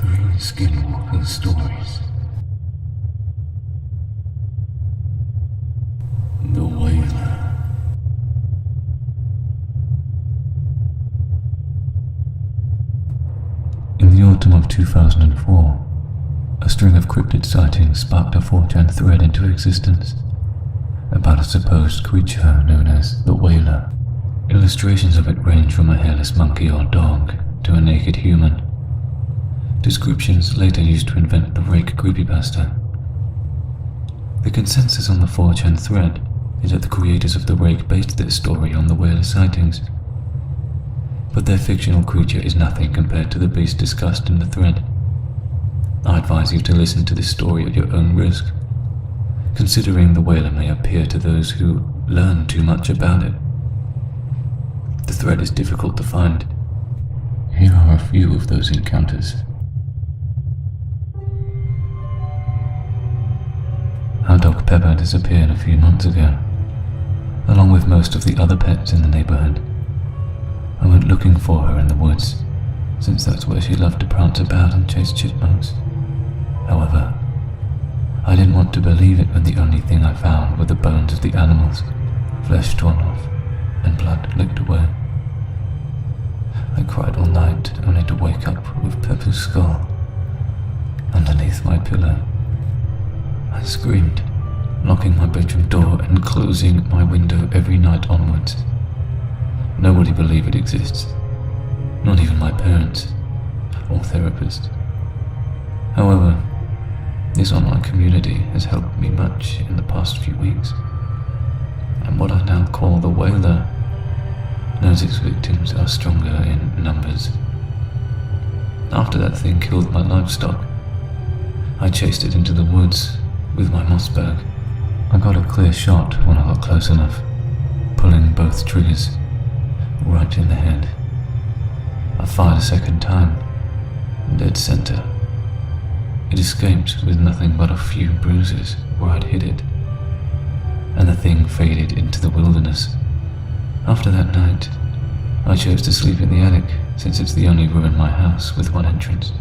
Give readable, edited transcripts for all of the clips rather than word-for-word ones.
3 Skinwalker Stories. The Wailer. In the autumn of 2004, a string of cryptid sightings sparked a 4chan thread into existence about a supposed creature known as the Wailer. Illustrations of it range from a hairless monkey or dog to a naked human. Descriptions later used to invent the Rake creepypasta. The consensus on the 4chan thread is that the creators of the Rake based their story on the Wailer sightings, but their fictional creature is nothing compared to the beast discussed in the thread. I advise you to listen to this story at your own risk, considering the Wailer may appear to those who learn too much about it. The thread is difficult to find. Here are a few of those encounters. Our dog Pepper disappeared a few months ago, along with most of the other pets in the neighborhood. I went looking for her in the woods, since that's where she loved to prance about and chase chipmunks. However, I didn't want to believe it when the only thing I found were the bones of the animals, flesh torn off, and blood licked away. I cried all night, only to wake up with Pepper's skull underneath my pillow. I screamed, locking my bedroom door and closing my window every night onwards. Nobody believed it exists, not even my parents or therapist. However, this online community has helped me much in the past few weeks, and what I now call the Wailer knows its victims are stronger in numbers. After that thing killed my livestock, I chased it into the woods with my Mossberg. I got a clear shot when I got close enough, pulling both triggers right in the head. I fired a second time, dead center. It escaped with nothing but a few bruises where I'd hit it, and the thing faded into the wilderness. After that night, I chose to sleep in the attic since it's the only room in my house with one entrance.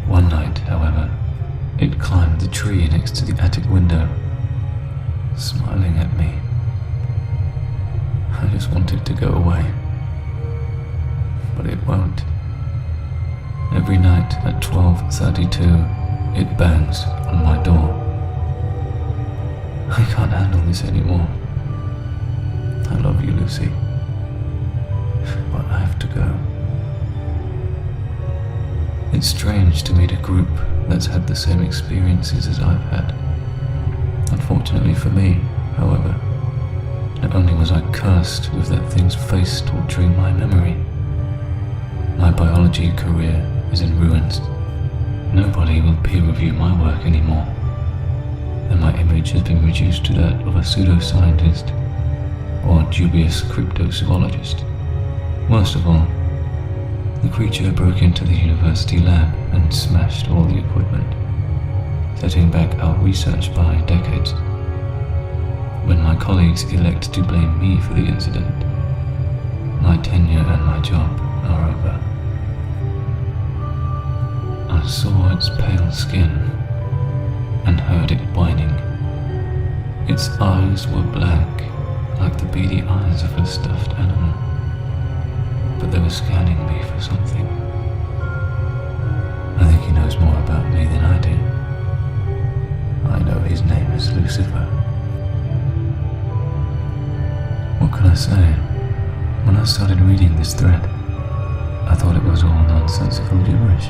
One night, however, it climbed the tree next to the attic window, smiling at me. I just wanted to go away, but it won't. Every night at 12:32, it bangs on my door. I can't handle this anymore. I love you, Lucy, but I have to go. It's strange to meet a group that's had the same experiences as I've had. Unfortunately for me, however, not only was I cursed with that thing's face torturing my memory, my biology career is in ruins. Nobody will peer review my work anymore, and my image has been reduced to that of a pseudoscientist or dubious cryptozoologist. Worst of all, the creature broke into the university lab and smashed all the equipment, setting back our research by decades. When my colleagues elect to blame me for the incident, my tenure and my job are over. I saw its pale skin and heard it whining. Its eyes were black, like the beady eyes of a stuffed animal, but they were scanning me for something. I think he knows more about me than I do. I know his name is Lucifer. What can I say? When I started reading this thread, I thought it was all nonsensical gibberish.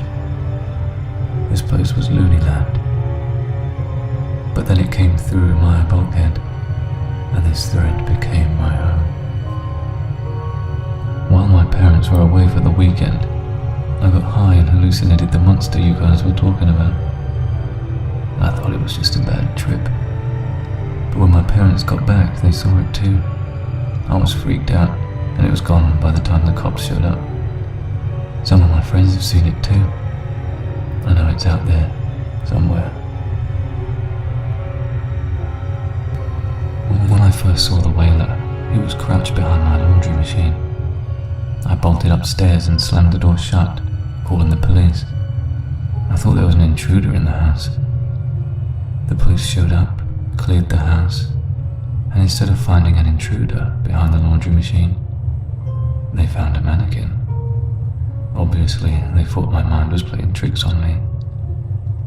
This place was Loonyland. But then it came through my bulkhead, and this thread became my own. While my parents were away for the weekend, I got high and hallucinated the monster you guys were talking about. I thought it was just a bad trip, but when my parents got back, they saw it too. I was freaked out, and it was gone by the time the cops showed up. Some of my friends have seen it too. I know it's out there, somewhere. When I first saw the Wailer, he was crouched behind my laundry machine. I bolted upstairs and slammed the door shut, calling the police. I thought there was an intruder in the house. The police showed up, cleared the house, and instead of finding an intruder behind the laundry machine, they found a mannequin. Obviously, they thought my mind was playing tricks on me,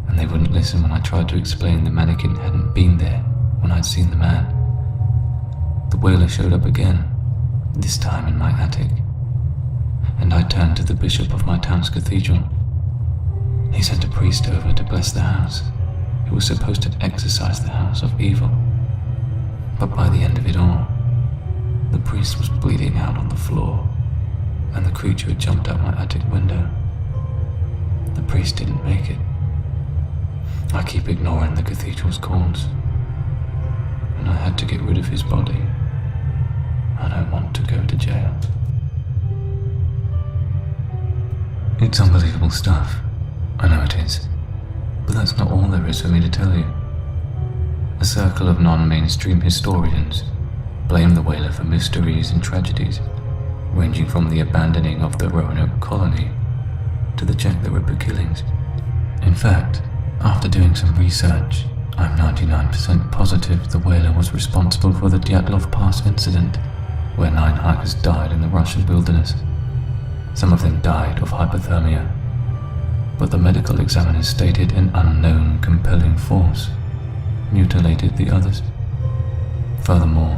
and they wouldn't listen when I tried to explain the mannequin hadn't been there when I'd seen the man. The Wailer showed up again, this time in my attic, and I turned to the bishop of my town's cathedral. He sent a priest over to bless the house, who was supposed to exorcise the house of evil. But by the end of it all, the priest was bleeding out on the floor, and the creature had jumped out my attic window. The priest didn't make it. I keep ignoring the cathedral's calls, and I had to get rid of his body. I don't want to go to jail. It's unbelievable stuff. I know it is. But that's not all there is for me to tell you. A circle of non-mainstream historians blame the Wailer for mysteries and tragedies, ranging from the abandoning of the Roanoke colony to the Jack the Ripper killings. In fact, after doing some research, I'm 99% positive the Wailer was responsible for the Dyatlov Pass incident, where 9 hikers died in the Russian wilderness. Some of them died of hypothermia, but the medical examiners stated an unknown compelling force mutilated the others. Furthermore,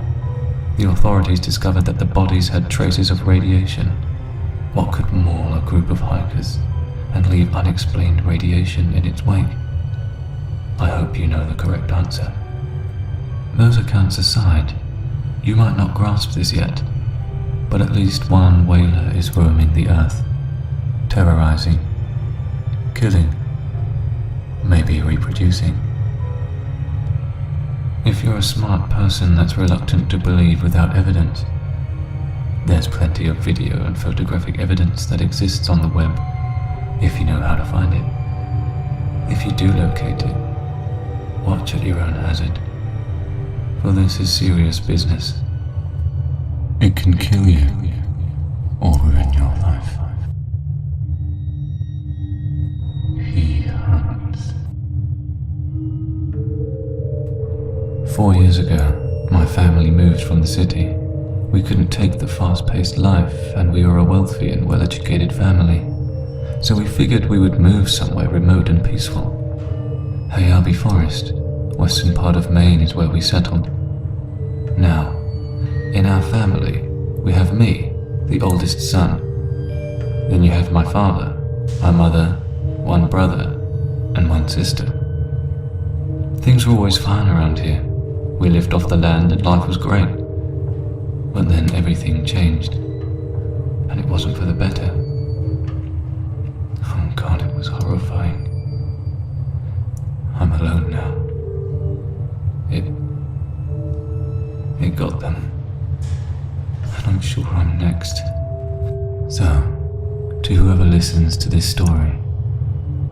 the authorities discovered that the bodies had traces of radiation. What could maul a group of hikers and leave unexplained radiation in its wake? I hope you know the correct answer. Those accounts aside, you might not grasp this yet, but at least one Wailer is roaming the earth, terrorizing, killing, maybe reproducing. If you're a smart person that's reluctant to believe without evidence, there's plenty of video and photographic evidence that exists on the web, if you know how to find it. If you do locate it, watch at your own hazard, for this is serious business. It can kill you, or ruin your life. He hunts. 4 years ago, my family moved from the city. We couldn't take the fast-paced life, and we were a wealthy and well-educated family, so we figured we would move somewhere remote and peaceful. Hayabi Forest, western part of Maine, is where we settled. Now, in our family, we have me, the oldest son. Then you have my father, my mother, one brother, and one sister. Things were always fine around here. We lived off the land and life was great. But then everything changed, and it wasn't for the better. Oh God, it was horrifying. I'm alone now. It got them. And I'm sure I'm next. So, to whoever listens to this story,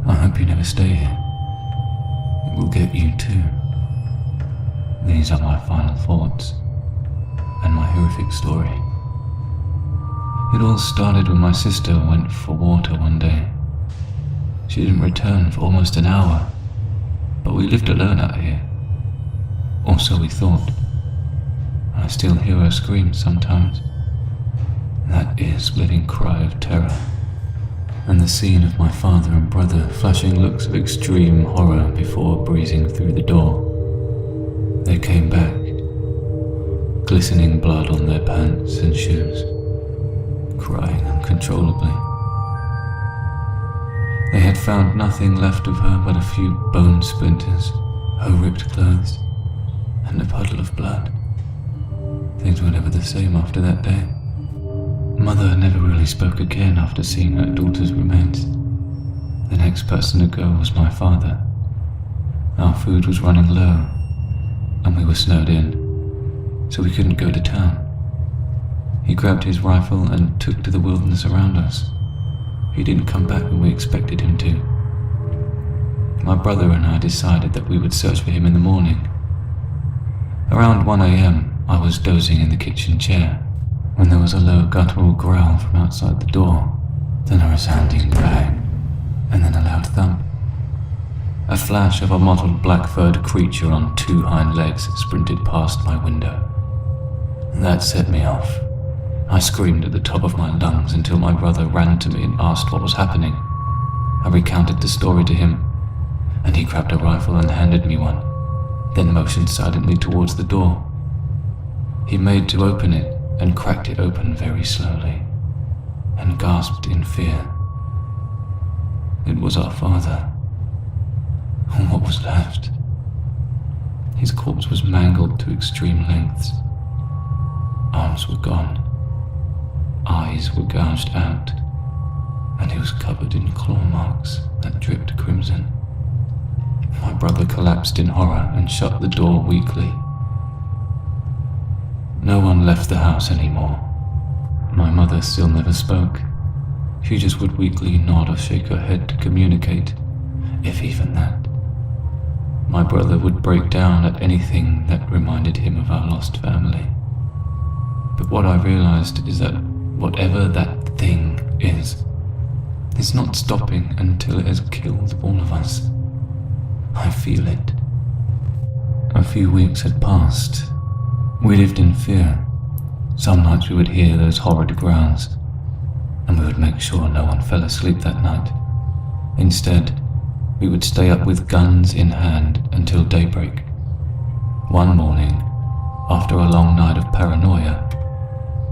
I hope you never stay here. It will get you too. These are my final thoughts, and my horrific story. It all started when my sister went for water one day. She didn't return for almost an hour, but we lived alone out here. Or so we thought. I still hear her scream sometimes. That ear-splitting cry of terror, and the scene of my father and brother flashing looks of extreme horror before breezing through the door. They came back, glistening blood on their pants and shoes, crying uncontrollably. They had found nothing left of her but a few bone splinters, her ripped clothes, and a puddle of blood. Things were never the same after that day. Mother never really spoke again after seeing her daughter's remains. The next person to go was my father. Our food was running low, and we were snowed in, so we couldn't go to town. He grabbed his rifle and took to the wilderness around us. He didn't come back when we expected him to. My brother and I decided that we would search for him in the morning. Around 1 a.m., I was dozing in the kitchen chair when there was a low guttural growl from outside the door, then a resounding bang, and then a loud thump. A flash of a mottled black-furred creature on 2 hind legs sprinted past my window. That set me off. I screamed at the top of my lungs until my brother ran to me and asked what was happening. I recounted the story to him, and he grabbed a rifle and handed me one, then motioned silently towards the door. He made to open it and cracked it open very slowly, and gasped in fear. It was our father, or what was left. His corpse was mangled to extreme lengths. Arms were gone, eyes were gouged out, and he was covered in claw marks that dripped crimson. My brother collapsed in horror and shut the door weakly. No one left the house anymore. My mother still never spoke. She just would weakly nod or shake her head to communicate, if even that. My brother would break down at anything that reminded him of our lost family. But what I realized is that whatever that thing is, it's not stopping until it has killed all of us. I feel it. A few weeks had passed. We lived in fear. Some nights we would hear those horrid growls, and we would make sure no one fell asleep that night. Instead, we would stay up with guns in hand until daybreak. One morning, after a long night of paranoia,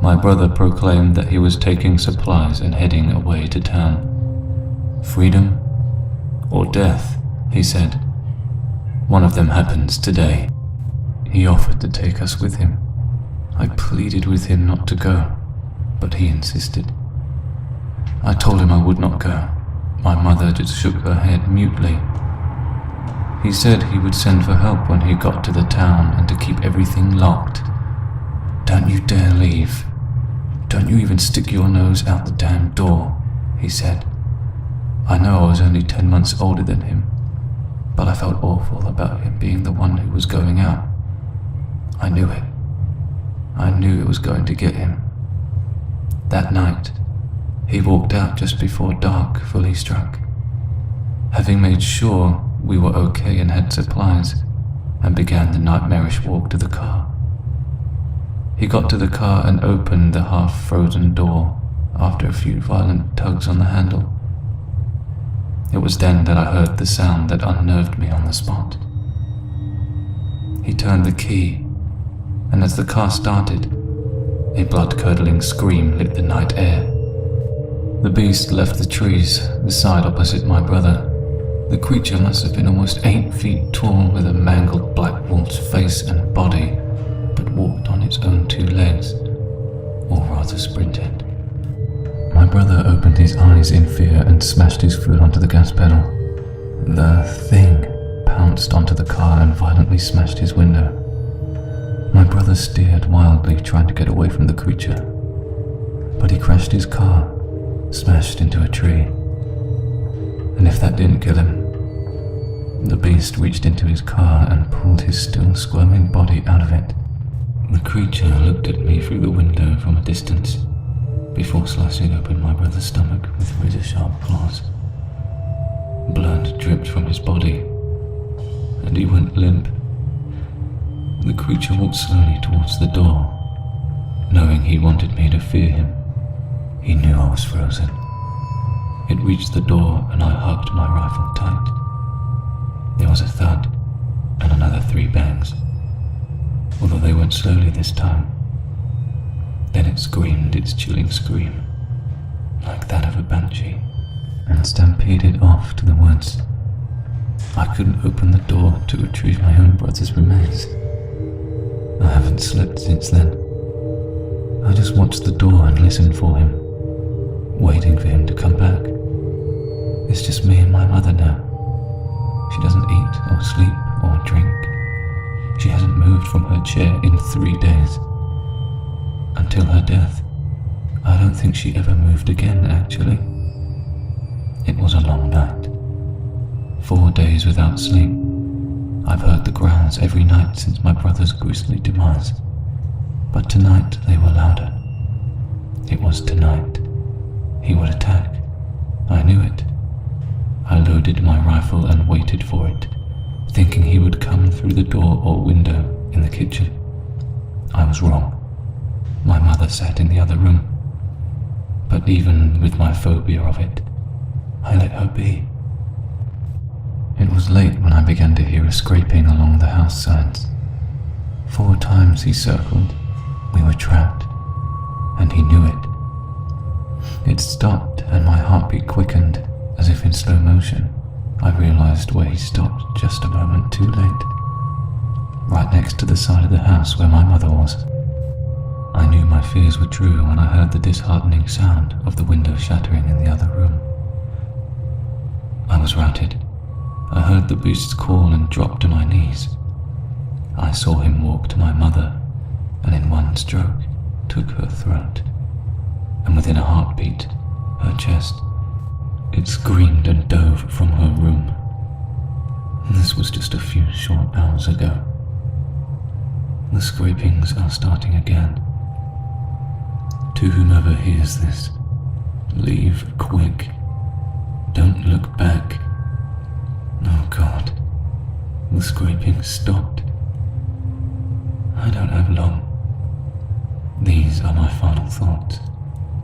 my brother proclaimed that he was taking supplies and heading away to town. Freedom or death, he said. One of them happens today. He offered to take us with him. I pleaded with him not to go, but he insisted. I told him I would not go. My mother just shook her head mutely. He said he would send for help when he got to the town and to keep everything locked. Don't you dare leave. Don't you even stick your nose out the damn door, he said. I know I was only 10 months older than him, but I felt awful about him being the one who was going out. I knew it. I knew it was going to get him. That night, he walked out just before dark fully struck. Having made sure we were okay and had supplies, and began the nightmarish walk to the car. He got to the car and opened the half-frozen door after a few violent tugs on the handle. It was then that I heard the sound that unnerved me on the spot. He turned the key, and as the car started, a blood-curdling scream lit the night air. The beast left the trees, the side opposite my brother. The creature must have been almost 8 feet tall with a mangled black wolf's face and body, but walked on its own 2 legs, or rather sprinted. My brother opened his eyes in fear and smashed his foot onto the gas pedal. The thing pounced onto the car and violently smashed his window. My brother steered wildly, trying to get away from the creature, but he crashed his car, smashed into a tree. And if that didn't kill him, the beast reached into his car and pulled his still squirming body out of it. The creature looked at me through the window from a distance, before slicing open my brother's stomach with razor-sharp claws. Blood dripped from his body, and he went limp. The creature walked slowly towards the door, knowing he wanted me to fear him. He knew I was frozen. It reached the door and I hugged my rifle tight. There was a thud and another 3 bangs, although they went slowly this time. Then it screamed its chilling scream, like that of a banshee, and stampeded off to the woods. I couldn't open the door to retrieve my own brother's remains. I haven't slept since then. I just watched the door and listened for him, waiting for him to come back. It's just me and my mother now. She doesn't eat or sleep or drink. She hasn't moved from her chair in 3 days. Until her death. I don't think she ever moved again, actually. It was a long night. 4 days without sleep. I've heard the growls every night since my brother's grisly demise. But tonight they were louder. It was tonight. He would attack. I knew it. I loaded loaded my rifle and waited for it, thinking he would come through the door or window in the kitchen. I was wrong. My mother sat in the other room. But even with my phobia of it, I let her be. It was late when I began to hear a scraping along the house sides. 4 times he circled. We were trapped, and he knew it. It stopped, and my heartbeat quickened, as if in slow motion. I realized where he stopped just a moment too late, right next to the side of the house where my mother was. I knew my fears were true when I heard the disheartening sound of the window shattering in the other room. I was routed. I heard the beast's call and dropped to my knees. I saw him walk to my mother, and in one stroke took her throat, and within a heartbeat, her chest. It screamed and dove from her room. This was just a few short hours ago. The scrapings are starting again. To whomever hears this, leave quick. Don't look back. Oh God, the scraping stopped. I don't have long. These are my final thoughts,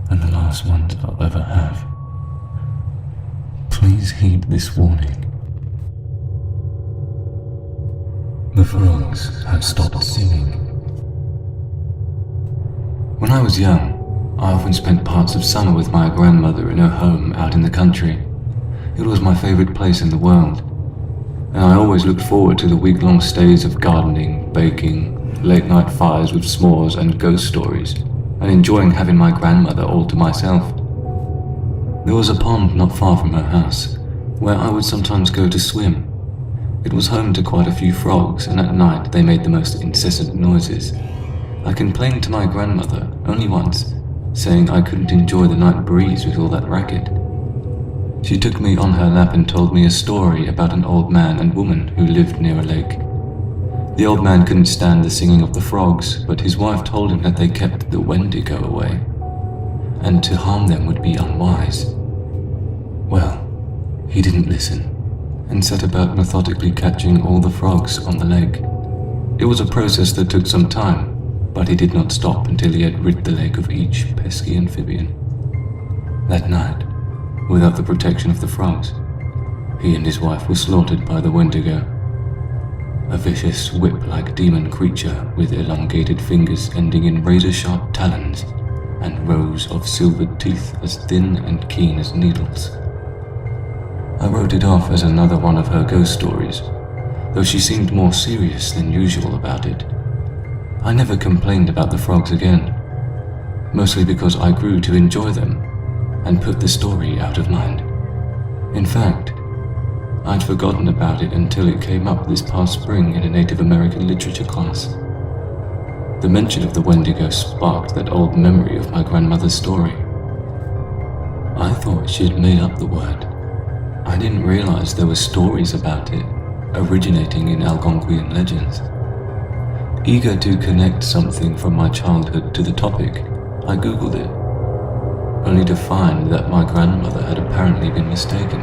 and the last ones I'll ever have. Please heed this warning. The frogs had stopped singing. When I was young, I often spent parts of summer with my grandmother in her home out in the country. It was my favorite place in the world, and I always looked forward to the week-long stays of gardening, baking, late-night fires with s'mores and ghost stories, and enjoying having my grandmother all to myself. There was a pond not far from her house, where I would sometimes go to swim. It was home to quite a few frogs, and at night they made the most incessant noises. I complained to my grandmother only once, saying I couldn't enjoy the night breeze with all that racket. She took me on her lap and told me a story about an old man and woman who lived near a lake. The old man couldn't stand the singing of the frogs, but his wife told him that they kept the Wendigo away, and to harm them would be unwise. Well, he didn't listen, and set about methodically catching all the frogs on the lake. It was a process that took some time, but he did not stop until he had rid the lake of each pesky amphibian. That night, without the protection of the frogs, he and his wife were slaughtered by the Wendigo, a vicious whip-like demon creature with elongated fingers ending in razor-sharp talons and rows of silvered teeth as thin and keen as needles. I wrote it off as another one of her ghost stories, though she seemed more serious than usual about it. I never complained about the frogs again, mostly because I grew to enjoy them and put the story out of mind. In fact, I'd forgotten about it until it came up this past spring in a Native American literature class. The mention of the Wendigo sparked that old memory of my grandmother's story. I thought she had made up the word. I didn't realize there were stories about it, originating in Algonquian legends. Eager to connect something from my childhood to the topic, I googled it, only to find that my grandmother had apparently been mistaken.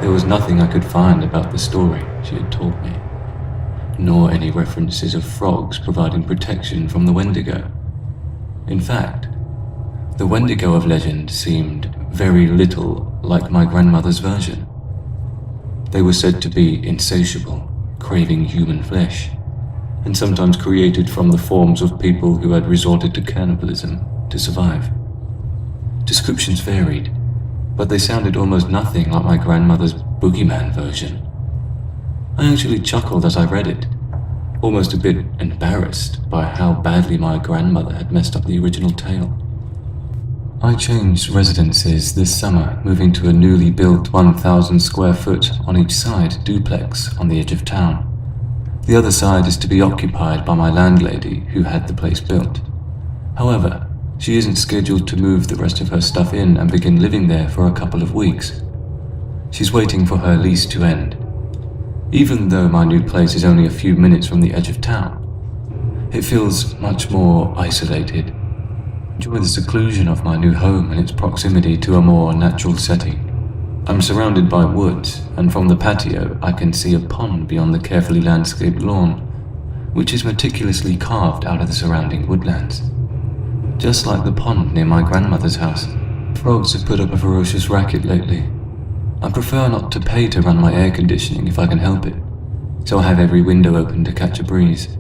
There was nothing I could find about the story she had told me, nor any references of frogs providing protection from the Wendigo. In fact, the Wendigo of legend seemed very little like my grandmother's version. They were said to be insatiable, craving human flesh, and sometimes created from the forms of people who had resorted to cannibalism to survive. Descriptions varied, but they sounded almost nothing like my grandmother's boogeyman version. I actually chuckled as I read it, almost a bit embarrassed by how badly my grandmother had messed up the original tale. I changed residences this summer, moving to a newly built 1,000 square foot on each side duplex on the edge of town. The other side is to be occupied by my landlady who had the place built. However, she isn't scheduled to move the rest of her stuff in and begin living there for a couple of weeks. She's waiting for her lease to end. Even though my new place is only a few minutes from the edge of town, it feels much more isolated. Enjoy the seclusion of my new home and its proximity to a more natural setting. I'm surrounded by woods, and from the patio I can see a pond beyond the carefully landscaped lawn, which is meticulously carved out of the surrounding woodlands. Just like the pond near my grandmother's house, frogs have put up a ferocious racket lately. I prefer not to pay to run my air conditioning if I can help it, so I have every window open to catch a breeze.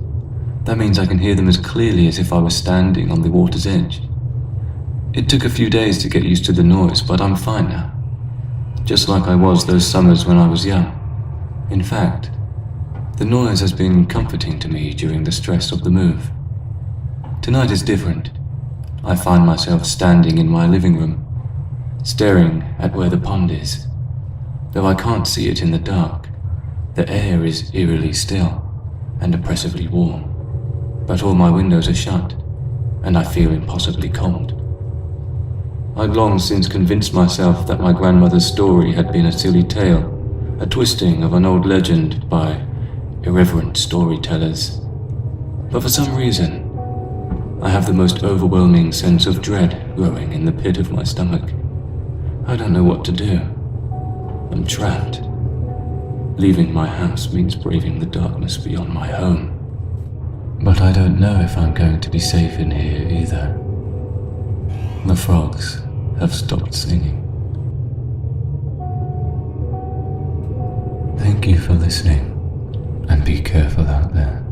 That means I can hear them as clearly as if I was standing on the water's edge. It took a few days to get used to the noise, but I'm fine now. Just like I was those summers when I was young. In fact, the noise has been comforting to me during the stress of the move. Tonight is different. I find myself standing in my living room, staring at where the pond is. Though I can't see it in the dark, the air is eerily still and oppressively warm. But all my windows are shut, and I feel impossibly cold. I'd long since convinced myself that my grandmother's story had been a silly tale, a twisting of an old legend by irreverent storytellers. But for some reason, I have the most overwhelming sense of dread growing in the pit of my stomach. I don't know what to do. I'm trapped. Leaving my house means braving the darkness beyond my home. But I don't know if I'm going to be safe in here either. The frogs have stopped singing. Thank you for listening, and be careful out there.